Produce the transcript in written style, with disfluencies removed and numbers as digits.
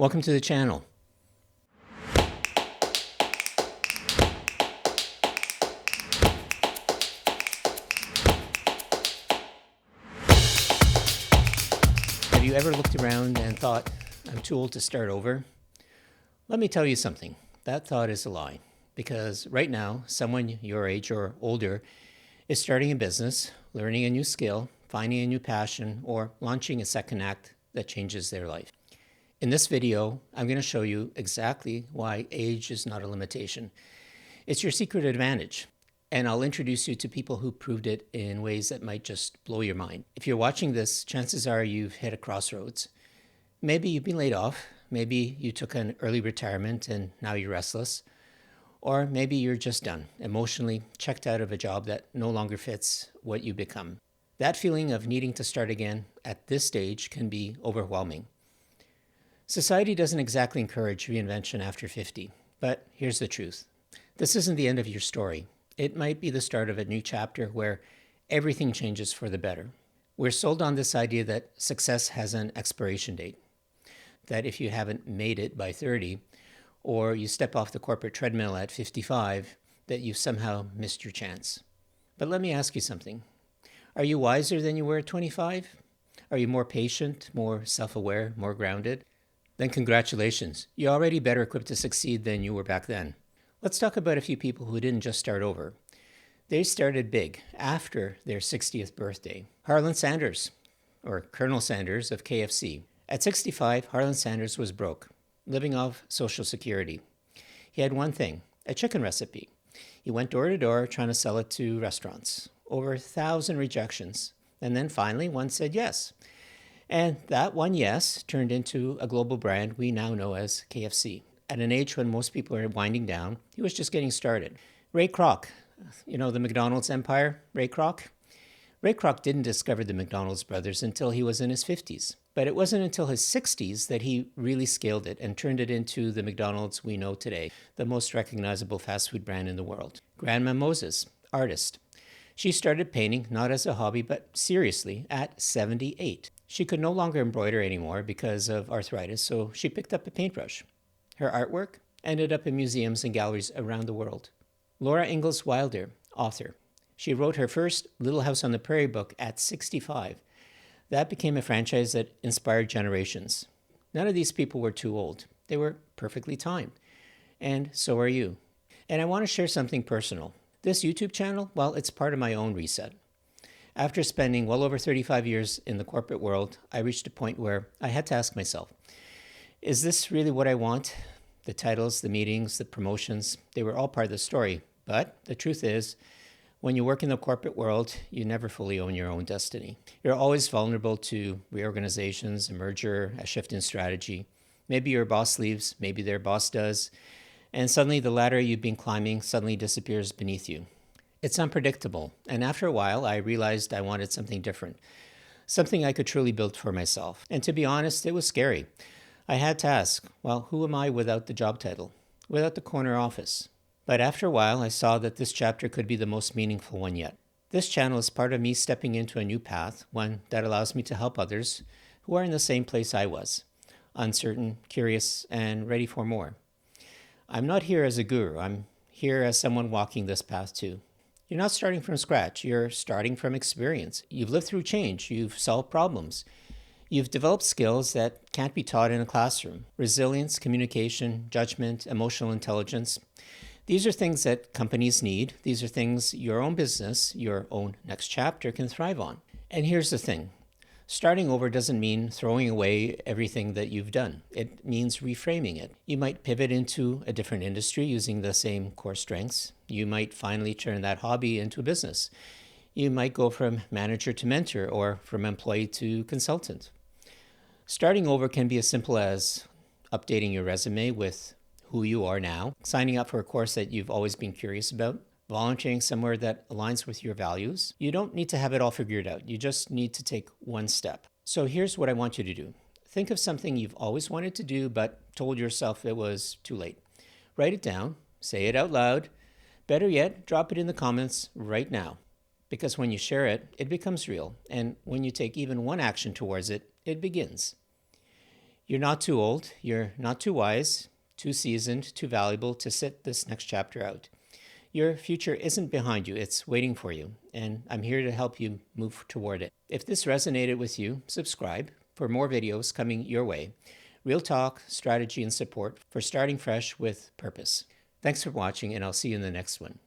Welcome to the channel. Have you ever looked around and thought, I'm too old to start over? Let me tell you something. That thought is a lie. Because right now, someone your age or older is starting a business, learning a new skill, finding a new passion, or launching a second act that changes their life. In this video, I'm going to show you exactly why age is not a limitation. It's your secret advantage. And I'll introduce you to people who proved it in ways that might just blow your mind. If you're watching this, chances are you've hit a crossroads. Maybe you've been laid off. Maybe you took an early retirement and now you're restless. Or maybe you're just done, emotionally checked out of a job that no longer fits what you become. That feeling of needing to start again at this stage can be overwhelming. Society doesn't exactly encourage reinvention after 50, but here's the truth. This isn't the end of your story. It might be the start of a new chapter where everything changes for the better. We're sold on this idea that success has an expiration date, that if you haven't made it by 30, or you step off the corporate treadmill at 55, that you've somehow missed your chance. But let me ask you something. Are you wiser than you were at 25? Are you more patient, more self-aware, more grounded? Then congratulations. You're already better equipped to succeed than you were back then. Let's talk about a few people who didn't just start over. They started big after their 60th birthday. Harlan Sanders, or Colonel Sanders of KFC. At 65, Harlan Sanders was broke, living off Social Security. He had one thing, a chicken recipe. He went door to door trying to sell it to restaurants. Over 1,000 rejections. And then finally, one said yes. And that one yes turned into a global brand we now know as KFC. At an age when most people are winding down, he was just getting started. Ray Kroc, you know the McDonald's empire, Ray Kroc? Ray Kroc didn't discover the McDonald's brothers until he was in his 50s. But it wasn't until his 60s that he really scaled it and turned it into the McDonald's we know today, the most recognizable fast food brand in the world. Grandma Moses, artist. She started painting not as a hobby, but seriously at 78. She could no longer embroider anymore because of arthritis, so she picked up a paintbrush. Her artwork ended up in museums and galleries around the world. Laura Ingalls Wilder, author. She wrote her first Little House on the Prairie book at 65. That became a franchise that inspired generations. None of these people were too old. They were perfectly timed. And so are you. And I want to share something personal. This YouTube channel, well, it's part of my own reset. After spending well over 35 years in the corporate world, I reached a point where I had to ask myself, is this really what I want? The titles, the meetings, the promotions, they were all part of the story. But the truth is, when you work in the corporate world, you never fully own your own destiny. You're always vulnerable to reorganizations, a merger, a shift in strategy. Maybe your boss leaves, maybe their boss does, and suddenly the ladder you've been climbing suddenly disappears beneath you. It's unpredictable, and after a while, I realized I wanted something different, something I could truly build for myself. And to be honest, it was scary. I had to ask, well, who am I without the job title, without the corner office? But after a while, I saw that this chapter could be the most meaningful one yet. This channel is part of me stepping into a new path, one that allows me to help others who are in the same place I was, uncertain, curious, and ready for more. I'm not here as a guru. I'm here as someone walking this path too. You're not starting from scratch. You're starting from experience. You've lived through change. You've solved problems. You've developed skills that can't be taught in a classroom. Resilience, communication, judgment, emotional intelligence. These are things that companies need. These are things your own business, your own next chapter can thrive on. And here's the thing. Starting over doesn't mean throwing away everything that you've done. It means reframing it. You might pivot into a different industry using the same core strengths. You might finally turn that hobby into a business. You might go from manager to mentor or from employee to consultant. Starting over can be as simple as updating your resume with who you are now, signing up for a course that you've always been curious about, volunteering somewhere that aligns with your values. You don't need to have it all figured out. You just need to take one step. So here's what I want you to do. Think of something you've always wanted to do but told yourself it was too late. Write it down, say it out loud. Better yet, drop it in the comments right now. Because when you share it, it becomes real. And when you take even one action towards it, it begins. You're not too old, you're not too wise, too seasoned, too valuable to sit this next chapter out. Your future isn't behind you, it's waiting for you, and I'm here to help you move toward it. If this resonated with you, subscribe for more videos coming your way. Real talk, strategy, and support for starting fresh with purpose. Thanks for watching, and I'll see you in the next one.